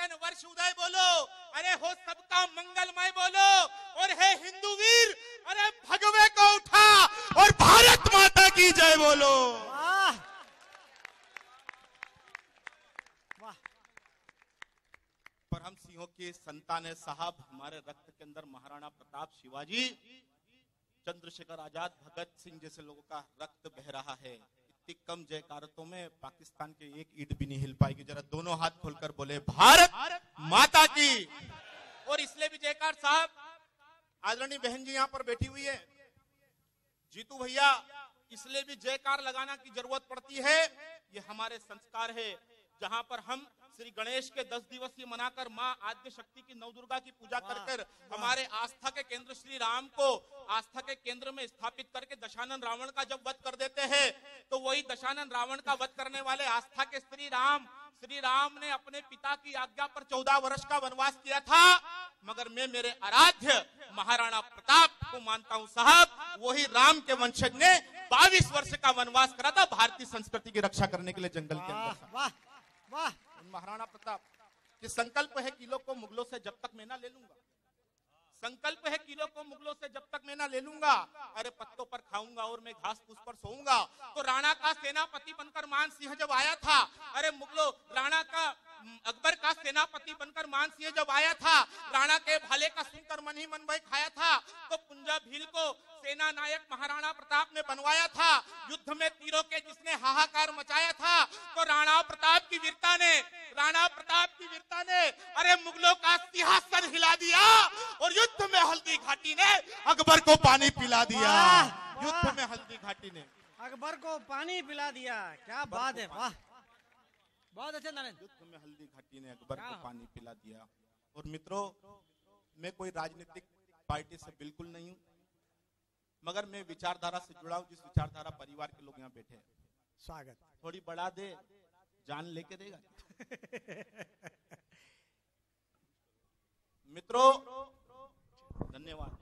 नूतन वर्ष उदय बोलो, अरे हो सबका मंगलमय बोलो, और हे हिंदू वीर अरे भगवे को उठा और भारत माता की जय बोलो। पर हम सिंहों के संतान है साहब, हमारे रक्त के अंदर महाराणा प्रताप, शिवाजी, चंद्रशेखर आजाद, भगत सिंह जैसे लोगों का रक्त बह रहा है। इतनी कम जयकारतों में पाकिस्तान के एक ईंट भी नहीं हिल पाएगी। जरा दोनों हाथ खोलकर बोले भारत माता की। और इसलिए भी जयकार साहब, आदरणीय बहन जी यहाँ पर बैठी हुई है, जीतू भैया, इसलिए भी जयकार लगाना की जरूरत पड़ती है। ये हमारे संस्कार है, जहां पर हम श्री गणेश के 10 दिवसीय मनाकर मां आद्य शक्ति की नवदुर्गा की पूजा कर हमारे आस्था के केंद्र श्री राम को आस्था के केंद्र में स्थापित करके दशानन रावण का जब वध कर देते हैं, तो वही दशानन रावण का वध करने वाले आस्था के श्री राम ने अपने पिता की आज्ञा पर 14 वर्ष का वनवास किया था। मगर मैं मेरे आराध्य महाराणा प्रताप को मानता हूं साहब, वही राम के वंशज ने 22 वर्ष का वनवास करा था भारतीय संस्कृति की रक्षा करने के लिए जंगल के अंदर। वाह वाह, महाराणा प्रताप ये संकल्प है, किलो को मुगलों से जब तक मैं ना ले लूंगा, संकल्प है किलो को मुगलों से जब तक मैं ना ले लूंगा, अरे पत्तों पर खाऊंगा और मैं घास फूस पर सोऊंगा। तो राणा का सेनापति बनकर मान सिंह जब आया था, अरे मुगलों राणा का अकबर का सेनापति बनकर मान सिंह जब आया था, राणा के भाले का सुनकर मन ही मन भाई खाया था। तो पुंजा भील को सेना नायक महाराणा प्रताप ने बनवाया था, युद्ध में तीरों के जिसने हाहाकार मचाया था। तो राणा प्रताप की वीरता ने अरे मुगलों का सिंहासन हिला दिया, और युद्ध में हल्दी घाटी ने अकबर को पानी पिला दिया। युद्ध में हल्दी घाटी ने अकबर को पानी पिला दिया, क्या बात है, वाह बहुत अच्छा नारायण। युद्ध में हल्दी घाटी ने अकबर को पानी पिला दिया। और मित्रों, मैं कोई राजनीतिक पार्टी से बिल्कुल नहीं हूं, मगर मैं विचारधारा से जुड़ा हूं, जिस विचारधारा परिवार के लोग यहाँ बैठे हैं। स्वागत। थोड़ी बढ़ा दे, जान लेके देगा। मित्रों धन्यवाद।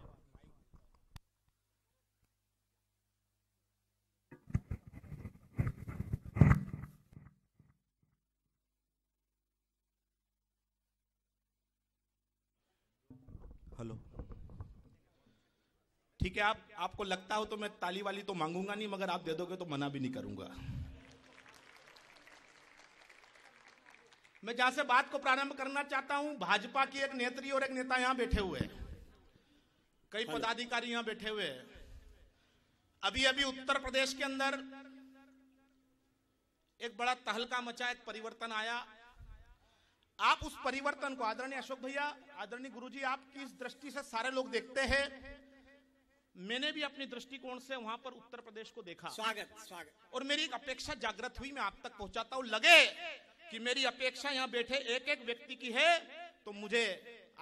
हेलो, ठीक है, आपको लगता हो तो मैं ताली वाली तो मांगूंगा नहीं, मगर आप दे दोगे तो मना भी नहीं करूंगा। मैं जहां से बात को प्रारंभ करना चाहता हूं, भाजपा की एक नेत्री और एक नेता यहां बैठे हुए हैं, कई पदाधिकारी यहां बैठे हुए हैं। अभी अभी उत्तर प्रदेश के अंदर एक बड़ा तहलका मचा, एक परिवर्तन आया। आप उस परिवर्तन को, आदरणीय अशोक भैया, आदरणीय गुरुजी, आपकी इस दृष्टि से सारे लोग देखते हैं, मैंने भी अपनी दृष्टिकोण से वहां पर उत्तर प्रदेश को देखा। स्वागत। और मेरी एक अपेक्षा जागृत हुई, मैं आप तक पहुंचाता हूं। लगे कि मेरी अपेक्षा यहां बैठे एक एक व्यक्ति की है, तो मुझे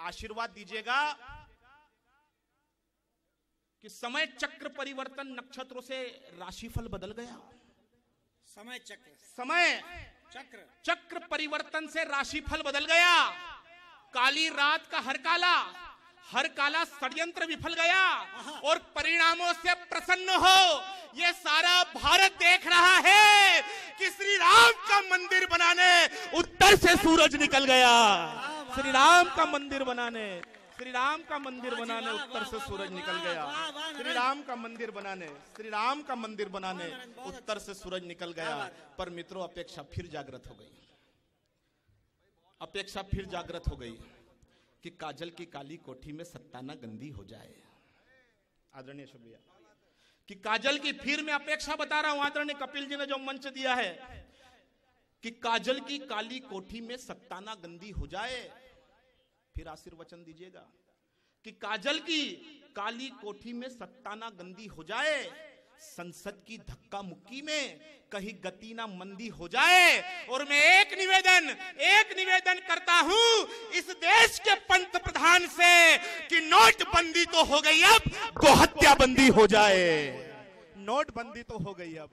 आशीर्वाद दीजिएगा कि समय चक्र परिवर्तन नक्षत्रों से राशिफल बदल गया। समय चक्र परिवर्तन से राशिफल बदल गया। काली रात का हर काला षड्यंत्र विफल गया, और परिणामों से प्रसन्न हो ये सारा भारत देख रहा है कि श्री राम का मंदिर बनाने उत्तर से सूरज निकल गया। श्री राम का मंदिर बनाने उत्तर से सूरज निकल गया। श्री राम का मंदिर बनाने उत्तर से सूरज निकल गया। पर मित्रों, अपेक्षा फिर जागृत हो गई कि काजल की काली कोठी में सत्ताना गंदी हो जाए। आदरणीय शुभैया कि काजल की, फिर मैं अपेक्षा बता रहा हूं, आदरणीय कपिल जी ने जो मंच दिया है कि काजल की काली कोठी में सत्ताना गंदी हो जाए। फिर आशीर्वचन दीजिएगा कि काजल की काली कोठी में सत्ताना गंदी हो जाए, संसद की धक्का मुक्की में कहीं गति ना मंदी हो जाए। और मैं एक निवेदन करता हूं इस देश के पंत प्रधान से कि नोटबंदी तो हो गई, अब गोहत्या बंदी हो जाए। नोटबंदी तो हो गई, अब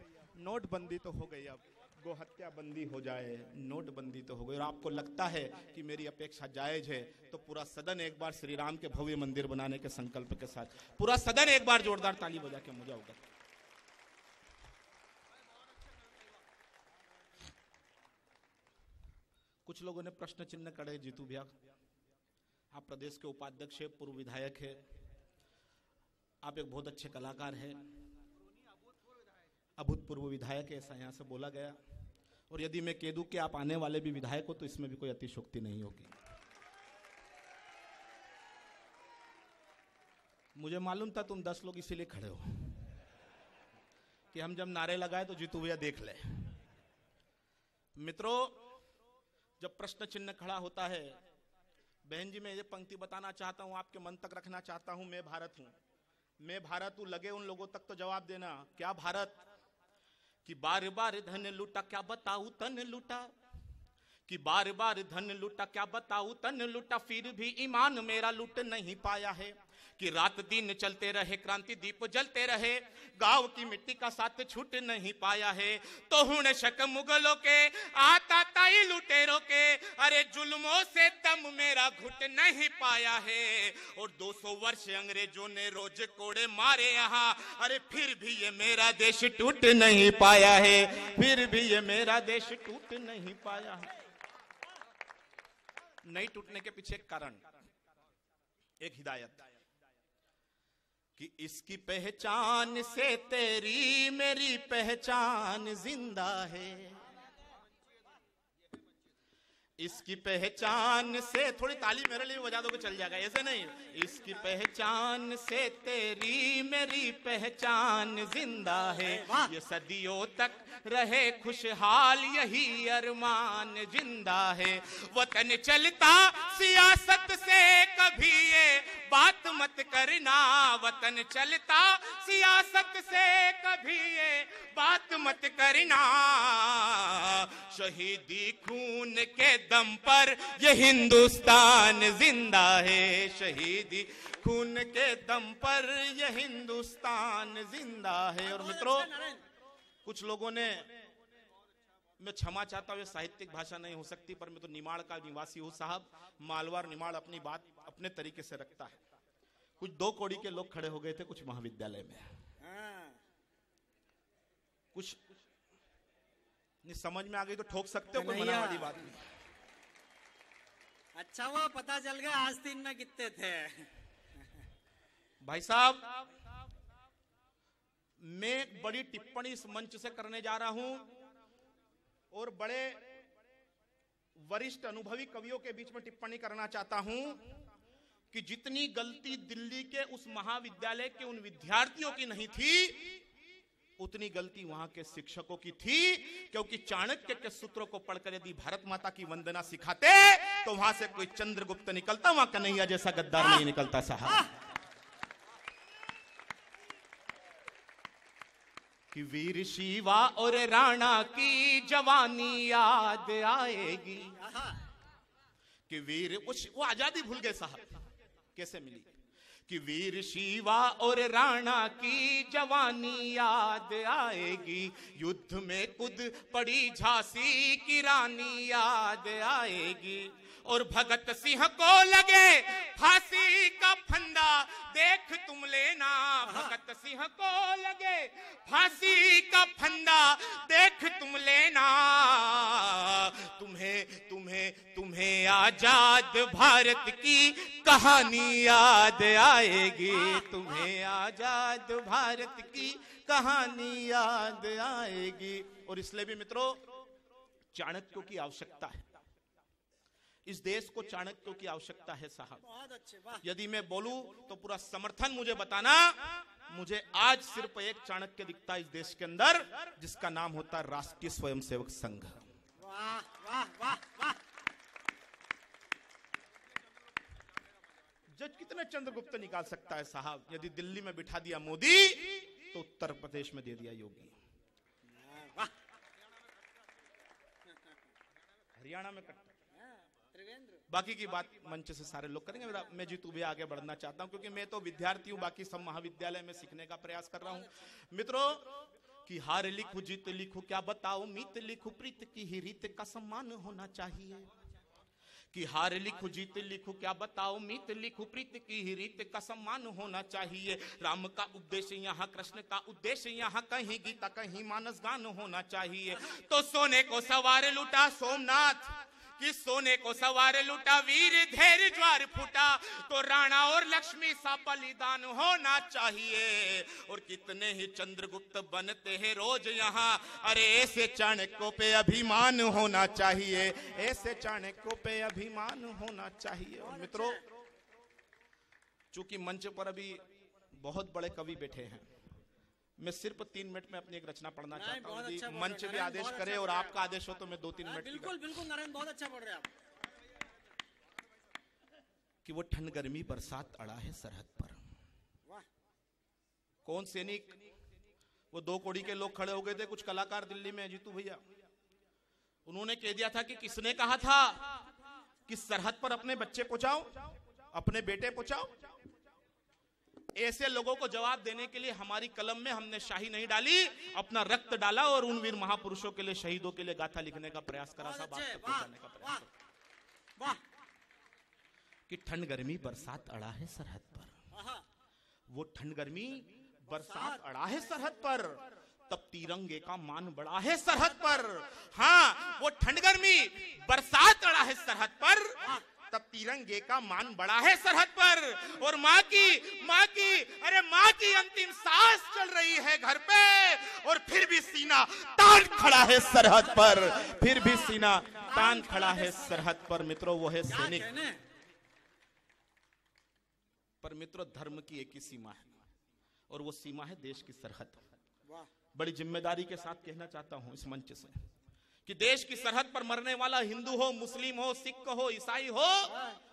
गोहत्या बंदी हो जाए। नोटबंदी तो हो गई। और आपको लगता है कि मेरी अपेक्षा जायज है, तो पूरा सदन एक बार श्री राम के भव्य मंदिर बनाने के संकल्प के साथ, पूरा सदन एक बार जोरदार ताली बजा के मुझे होगा। कुछ लोगों ने प्रश्न चिन्ह खड़े, जीतू भैया आप प्रदेश के उपाध्यक्ष है, पूर्व विधायक है, आप एक बहुत अच्छे कलाकार हैं, अभूतपूर्व विधायक है, ऐसा यहाँ से बोला गया। और यदि मैं कह दूं कि आप आने वाले भी विधायक हो तो इसमें भी कोई अतिशयोक्ति नहीं होगी। मुझे मालूम था तुम 10 लोग इसीलिए खड़े हो कि हम जब नारे लगाए तो जीतू भैया देख ले। मित्रों, जब प्रश्न चिन्ह खड़ा होता है, बहन जी मैं ये पंक्ति बताना चाहता हूं, आपके मन तक रखना चाहता हूं, मैं भारत हूं, मैं भारत हूं, लगे उन लोगों तक तो जवाब देना। क्या भारत? कि बार बार धन लूटा, क्या बताऊं तन लूटा, कि बार बार धन लूटा, क्या बताऊं तन लूटा, फिर भी ईमान मेरा लूट नहीं पाया है। कि रात दिन चलते रहे, क्रांति दीप जलते रहे, गांव की मिट्टी का साथ छूट नहीं पाया है। तो हुण शक मुगलों के, आता ताई लुटेरों के, अरे जुल्मों से दम मेरा घुट नहीं पाया है। और 200 वर्ष अंग्रेजों ने रोज कोड़े मारे यहाँ, अरे फिर भी ये मेरा देश टूट नहीं पाया है, फिर भी ये मेरा देश टूट नहीं पाया है। नहीं टूटने के पीछे एक कारण, एक हिदायत, कि इसकी पहचान से तेरी मेरी पहचान जिंदा है, इसकी पहचान से, थोड़ी ताली मेरे लिए बजा दोगे चल जाएगा, ऐसे नहीं, इसकी पहचान से तेरी मेरी पहचान जिंदा है, ये सदियों तक रहे खुशहाल यही अरमान जिंदा है। वतन चलता सियासत से कभी ये बात मत करना, वतन चलता सियासत से कभी ये बात मत करना, शहीदी खून के दम पर ये हिंदुस्तान जिंदा है, शहीदी खून के दम पर ये हिंदुस्तान जिंदा है। और मित्रों, कुछ लोगों ने, मैं क्षमा चाहता हूं, ये साहित्यिक भाषा नहीं हो सकती, पर मैं तो निमाड़ का निवासी हूं साहब, मालवार निमाड़ अपनी बात अपने तरीके से रखता है। कुछ 2 कौड़ी के लोग खड़े हो गए थे कुछ महाविद्यालय में, कुछ नहीं समझ में आ गई तो ठोक सकते हो, कोई मना वाली बात नहीं। अच्छा हुआ पता चल गया आज 3 में कितने थे। भाई साहब, मैं बड़ी टिप्पणी इस मंच से करने जा रहा हूं और बड़े वरिष्ठ अनुभवी कवियों के बीच में टिप्पणी करना चाहता हूं कि जितनी गलती दिल्ली के उस महाविद्यालय के उन विद्यार्थियों की नहीं थी, उतनी गलती वहां के शिक्षकों की थी, क्योंकि चाणक्य के सूत्रों को पढ़कर यदि भारत माता की वंदना सिखाते तो वहां से कोई चंद्रगुप्त निकलता, वहां कन्हैया जैसा गद्दार नहीं निकलता साहब। कि वीर शिवा और राणा की जवानी याद आएगी, कि वीर, वो आजादी भूल गए साहब, कैसे मिली, कि वीर शिवा और राणा की जवानी याद आएगी, युद्ध में कूद पड़ी झांसी की रानी याद आएगी, और भगत सिंह को लगे फांसी का फंदा देख तुम लेना, भगत सिंह को लगे फांसी का फंदा देख तुम लेना, तुम्हें तुम्हें तुम्हें आजाद भारत की कहानी याद आएगी, तुम्हें आजाद भारत की कहानी याद आएगी। और इसलिए भी मित्रों, चाणक्यों की आवश्यकता है, इस देश को चाणक्यों की आवश्यकता है साहब। बहुत अच्छे, वाह। यदि मैं बोलूं तो पूरा समर्थन मुझे बताना, मुझे आज सिर्फ एक चाणक्य दिखता है इस देश के अंदर, जिसका नाम होता है राष्ट्रीय स्वयंसेवक संघ। वाह वाह वाह वाह। जज कितने चंद्रगुप्त निकाल सकता है साहब? यदि दिल्ली में बिठा दिया मोदी तो उत्तर प्रदेश में दे दिया योगी, हरियाणा में बाकी की बात मंच से सारे लोग करेंगे। मैं जीतू भी आगे बढ़ना चाहता हूं, क्योंकि मैं तो विद्यार्थी हूं, बाकी सब महाविद्यालय में सीखने का प्रयास कर रहा हूं। मित्रों, कि हार लिखू जीत लिखू क्या बताओ, मीत लिखू प्रीत की ही रीत का सम्मान होना चाहिए, कि हार लिखू जीत लिखू क्या बताओ, मीत लिखू प्रीत की ही रीत का सम्मान होना चाहिए। राम का उद्देश्य यहाँ, कृष्ण का उद्देश्य यहाँ, कहीं गीता कहीं मानस गान होना चाहिए। तो सोने को सवार लुटा सोमनाथ, कि सोने को सवार लुटा वीर धैर्य ज्वार फूटा, तो राणा और लक्ष्मी सा बलिदान होना चाहिए। और कितने ही चंद्रगुप्त बनते हैं रोज यहाँ, अरे ऐसे चाणक्यों पे अभिमान होना चाहिए, ऐसे चाणक्यों पे अभिमान होना चाहिए। और मित्रों, चूंकि मंच पर अभी बहुत बड़े कवि बैठे हैं, मैं सिर्फ 3 मिनट में अपनी एक रचना पढ़ना चाहता हूँ। अच्छा मंच भी आदेश करे और आपका आदेश हो तो मैं 2-3 मिनट बिल्कुल बिल्कुल नरेंद्र, बहुत अच्छा पढ़ रहे हैं आप। कि वो ठंड गर्मी बरसात अड़ा है सरहद पर। वाह। कौन सैनिक, वो 2 कोड़ी के लोग खड़े हो गए थे, कुछ कलाकार दिल्ली में, जीतू भैया, उन्होंने कह दिया था कि किसने कहा था कि सरहद पर अपने बच्चे पहुंचाओ, अपने बेटे पहुंचाओ। ऐसे लोगों को जवाब देने के लिए हमारी कलम में हमने शाही नहीं डाली, अपना रक्त डाला और उन वीर महापुरुषों के लिए, शहीदों के लिए गाथा लिखने का प्रयास करा, सब बात तक पहुंचाने का प्रयास करा। वाह। कि ठंड गर्मी बरसात अड़ा है सरहद पर, वो ठंड गर्मी बरसात अड़ा है सरहद पर, तब तिरंगे का मान बढ़ा है सरहद पर। हाँ, वो ठंड गर्मी बरसात अड़ा है सरहद पर, तब तिरंगे का मान बढ़ा है सरहद पर। और माँ की अंतिम सांस चल रही है घर पे, और फिर भी सीना तान खड़ा है सरहद पर, फिर भी सीना तान खड़ा है सरहद पर। मित्रों, वो है सैनिक। पर मित्रों, धर्म की एक ही सीमा है, और वो सीमा है देश की सरहद। बड़ी जिम्मेदारी के साथ कहना चाहता हूं इस मंच से कि देश की सरहद पर मरने वाला हिंदू हो, मुस्लिम हो, सिख हो, ईसाई हो,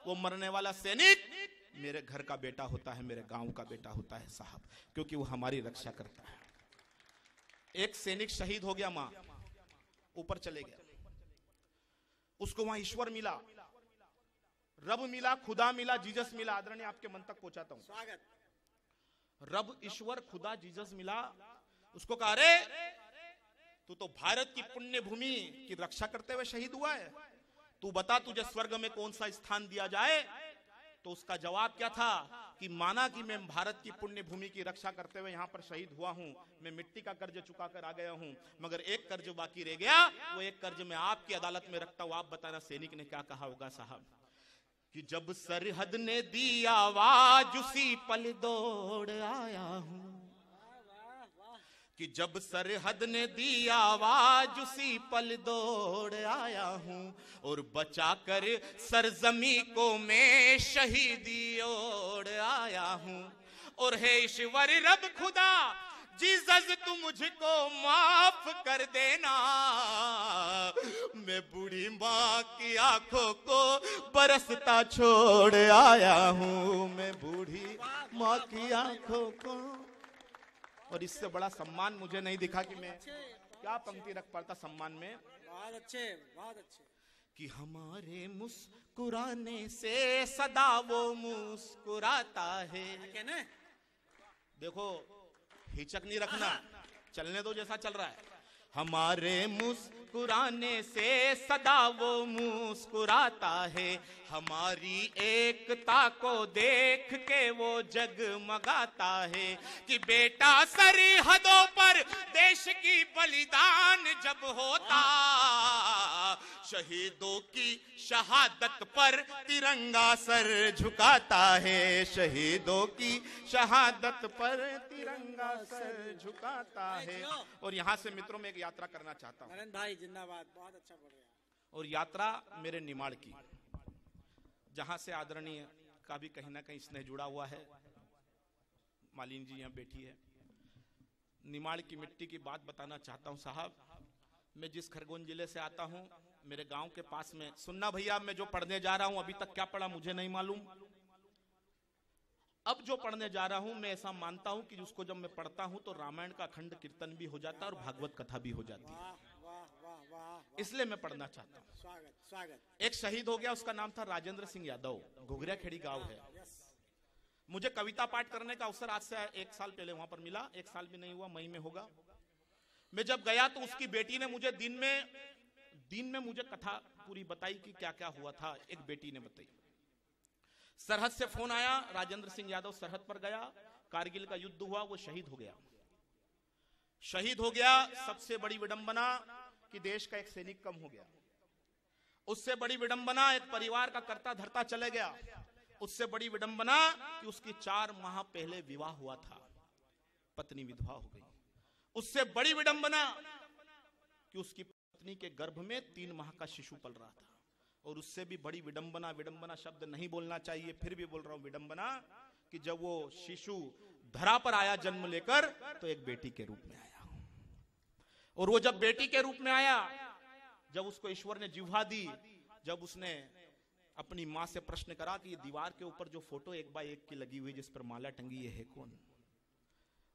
वो मरने वाला सैनिक मेरे घर का बेटा होता है, मेरे गांव का बेटा होता है साहब, क्योंकि वो हमारी रक्षा करता है। एक सैनिक शहीद हो गया, मां ऊपर चले गया, उसको वहां ईश्वर मिला, रब मिला, खुदा मिला, जीसस मिला। आदरणीय आपके मन तक पहुंचाता हूं। स्वागत। रब, ईश्वर, खुदा, जीसस मिला। उसको कहा, अरे तू तो भारत की पुण्य भूमि की रक्षा करते हुए शहीद हुआ है, तू बता तुझे स्वर्ग में कौन सा स्थान दिया जाए। तो उसका जवाब क्या था कि माना कि मैं भारत की पुण्य भूमि की रक्षा करते हुए यहाँ पर शहीद हुआ हूँ, मैं मिट्टी का कर्ज चुका कर आ गया हूँ, मगर एक कर्ज बाकी रह गया, वो एक कर्ज मैं आपकी अदालत में रखता हूँ। आप बताना सैनिक ने क्या कहा होगा साहब? कि जब सरहद ने दी आवाज उसी पल दौड़ आया हूँ, कि जब सरहद ने दी आवाज उसी पल दौड़ आया हूँ, और बचा कर सरजमी को मैं शहीदी ओढ़ आया हूँ। और हे ईश्वर रब खुदा जीसस तू मुझको माफ कर देना, मैं बूढ़ी माँ की आंखों को बरसता छोड़ आया हूँ, मैं बूढ़ी माँ की आंखों को। और इससे बड़ा सम्मान मुझे नहीं दिखा कि मैं क्या पंक्ति रख पाता सम्मान में। बहुत अच्छे, बहुत अच्छे। कि हमारे मुस्कुराने से सदा वो मुस्कुराता है। देखो, हिचक नहीं रखना, चलने दो जैसा चल रहा है। हमारे मुस्कुराने से सदा वो मुस्कुराता है, हमारी एकता को देख के वो जगमगाता है। कि बेटा सरहदों पर देश की बलिदान जब होता, शहीदों की शहादत पर तिरंगा सर झुकाता है, शहीदों की शहादत पर तिरंगा सर झुकाता है। और यहाँ से मित्रों में एक यात्रा करना चाहता हूँ। नरेंद्र भाई जिंदाबाद, बहुत अच्छा पढ़ रहे हैं। और यात्रा मेरे निमाड़ की, जहां से आदरणीय का भी कहीं ना कहीं स्नेह जुड़ा हुआ है। मालिनी जी यहाँ बैठी है। निमाड़ की मिट्टी की बात बताना चाहता हूँ साहब। मैं जिस खरगोन जिले से आता हूँ, मेरे गांव के पास में, सुनना भैया, मैं जो पढ़ने जा रहा हूँ अभी तक क्या पढ़ा मुझे नहीं मालूम। अब जो पढ़ने जा रहा हूँ मैं ऐसा मानता हूँ कि उसको जब मैं पढ़ता हूँ तो रामायण का खंड कीर्तन भी हो जाता है और भागवत कथा भी हो जाती है। इसलिए मैं पढ़ना चाहता हूँ। स्वागत, स्वागत। एक शहीद हो गया, उसका नाम था राजेंद्र सिंह यादव, घुघरिया खेड़ी गांव है। मुझे कविता पाठ करने का अवसर आज से 1 साल पहले वहां पर मिला, 1 साल भी नहीं हुआ, मई में होगा। मैं जब गया तो उसकी बेटी ने मुझे दिन में मुझे कथा पूरी बताई कि क्या क्या हुआ था। एक बेटी ने बताई। सरहद से फोन आया, राजेंद्र सिंह यादव सरहद पर गया, कारगिल का युद्ध हुआ, वो शहीद हो गया। शहीद हो गया, सबसे बड़ी विडंबना कि देश का एक सैनिक कम हो गया। उससे बड़ी विडंबना एक परिवार का कर्ता धर्ता चले गया। उससे बड़ी विडंबना कि उसकी 4 माह पहले विवाह हुआ था, पत्नी विधवा हो गई। उससे बड़ी विडंबना कि उसकी पत्नी के गर्भ में 3 माह का शिशु पल रहा था। और उससे भी बड़ी विडंबना, विडंबना शब्द नहीं बोलना चाहिए, फिर भी बोल रहा हूं विडंबना, कि जब वो शिशु धरा पर आया जन्म लेकर, तो एक बेटी के रूप में आया। और वो जब बेटी के रूप में आया, जब उसको ईश्वर ने जिह्वा दी, जब उसने अपनी मां से प्रश्न करा कि ये दीवार के ऊपर जो फोटो 1 बाय 1 की लगी हुई जिस पर माला टंगी, ये है कौन?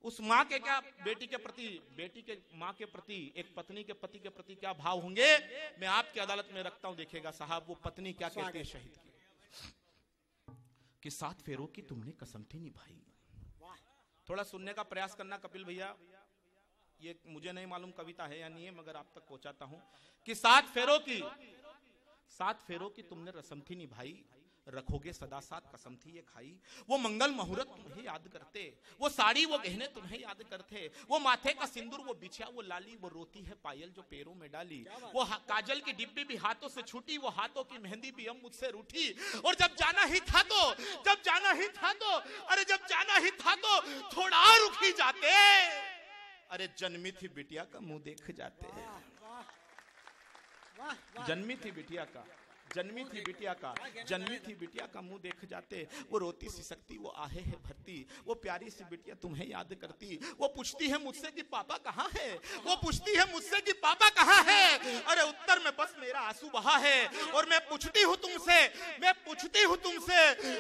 उस मां के क्या बेटी के प्रति, बेटी के मां के प्रति, एक पत्नी के पति के प्रति क्या भाव होंगे, मैं आपकी अदालत में रखता हूं, देखिएगा साहब वो पत्नी क्या कहती है शहीद की, कि 7 फेरों की तुमने कसम थी निभाई। थोड़ा सुनने का प्रयास करना कपिल भैया, ये मुझे नहीं मालूम कविता है या नहीं है, मगर आप तक पहुंचाता हूं कि 7 फेरों की तुमने रस्म थी निभाई, रखोगे सदा साथ कसम थी ये खाई। वो मंगल मुहूर्त तुम्हें याद करते, वो साड़ी वो गहने तुम्हें याद करते, वो माथे का सिंदूर वो बिछा वो लाली, वो रोती है पायल जो पैरों में डाली, वो काजल की डिब्बी भी हाथों से छूटी, वो हाथों की मेहंदी भी अब मुझसे रूठी। और जब जाना ही था तो अरे जब जाना ही था तो थोड़ा रुकी जाते, अरे जन्मी थी बिटिया का मुंह देख जाते। जन्मी थी बिटिया का मुंह देख जाते। वो रोती सी सकती, वो आहे है भरती, वो प्यारी सी बिटिया तुम्हें याद करती। वो पूछती है मुझसे कि पापा कहाँ है, अरे उत्तर में बस मेरा आंसू बहा है। और मैं पूछती हूँ तुमसे,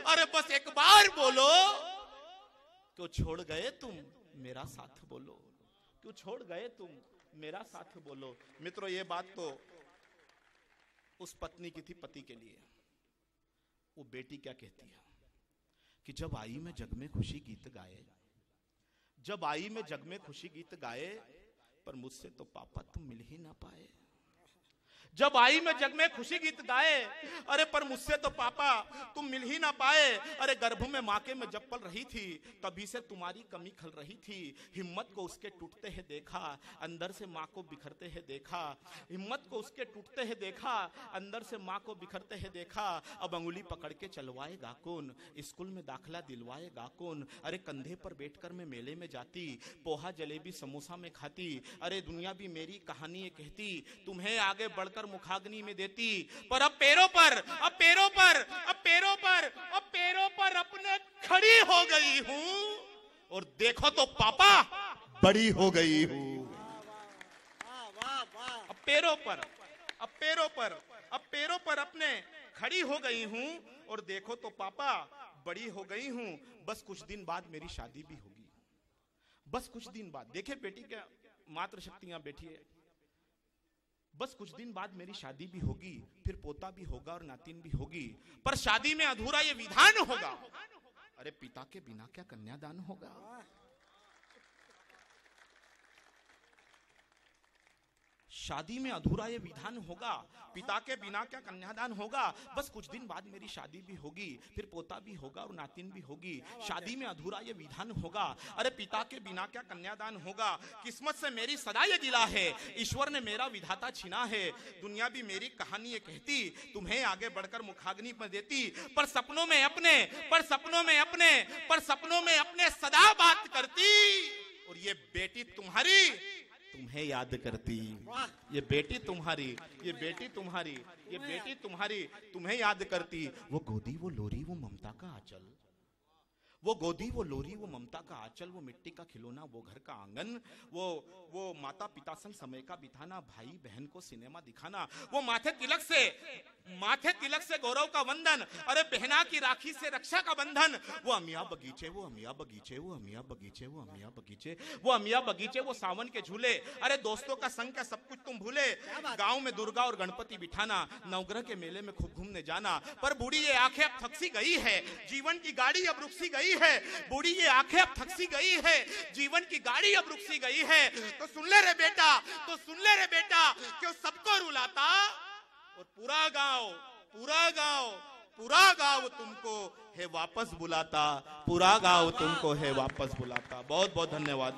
अरे बस एक बार बोलो, क्यों छोड़ गए तुम मेरा साथ बोलो, क्यों छोड़ गए तुम मेरा साथ बोलो। मित्रों, ये बात तो उस पत्नी की थी पति के लिए। वो बेटी क्या कहती है कि जब आई मैं जग में खुशी गीत गाए, पर मुझसे तो पापा तुम मिल ही ना पाए। जब आई मैं जग में खुशी गीत गाए, अरे पर मुझसे तो पापा तुम मिल ही ना पाए। अरे गर्भ में माँ के मैं जब पल रही थी, तभी से तुम्हारी कमी खल रही थी। हिम्मत को उसके टूटते हैं देखा, अंदर से माँ को बिखरते हैं देखा। हिम्मत को उसके टूटते हैं देखा, अंदर से माँ को बिखरते हैं देखा। अब अंगुली पकड़ के चलवाएगा कौन, स्कूल में दाखला दिलवाएगा कौन। अरे कंधे पर बैठकर मैं मेले में जाती, पोहा जलेबी समोसा में खाती। अरे दुनिया भी मेरी कहानी ये कहती, तुम्हें आगे बढ़कर मुखाग्नि में देती। पर अब पैरों पर अपने खड़ी हो गई हूं, और देखो तो पापा बड़ी हो गई हूं। अब पैरों पर अपने खड़ी हो गई हूं, और देखो तो पापा बड़ी हो गई हूं। बस कुछ दिन बाद मेरी शादी भी होगी, बस कुछ दिन बाद। देखिए बेटी क्या मातृ शक्तियां बैठी है। बस कुछ दिन बाद मेरी शादी भी होगी, फिर पोता भी होगा और नातिन भी होगी। पर शादी में अधूरा ये विधान होगा, अरे पिता के बिना क्या कन्यादान होगा। शादी में अधूरा ये विधान होगा, पिता के बिना क्या कन्यादान होगा। बस कुछ दिन बाद मेरी शादी भी होगी, फिर पोता भी होगा और नातिन भी होगी। शादी में अधूरा ये विधान होगा, अरे पिता के बिना क्या कन्यादान होगा। किस्मत से मेरी सदा ये गिला है, ईश्वर ने मेरा विधाता छीना है। दुनिया भी मेरी कहानी ये कहती, तुम्हें आगे बढ़कर मुखाग्नि में देती। पर सपनों में अपने सदा बात करती, और ये बेटी तुम्हारी तुम्हें याद करती। ये बेटी तुम्हारी तुम्हें याद करती। वो गोदी वो लोरी वो ममता का आंचल, वो ममता का आंचल, वो मिट्टी का खिलौना, वो घर का आंगन, वो माता पिता संग समय का बिताना, भाई बहन को सिनेमा दिखाना, वो माथे तिलक से गौरव का वंदन, अरे बहना की राखी से रक्षा का बंधन। वो अमिया बगीचे, वो सावन के झूले, अरे दोस्तों का संग का सब कुछ तुम भूले। गांव में दुर्गा और गणपति बिठाना, नवग्रह के मेले में खूब घूमने जाना। पर बूढ़ी ये आंखें अब थक सी गई है, जीवन की गाड़ी अब रुक सी गई है। बूढ़ी ये आंखें अब थक सी गई है, जीवन की गाड़ी अब रुक सी गई है। तो सुन ले रे बेटा, क्यों सबको रुलाता, और पूरा गांव तुमको है वापस बुलाता। बहुत बहुत धन्यवाद।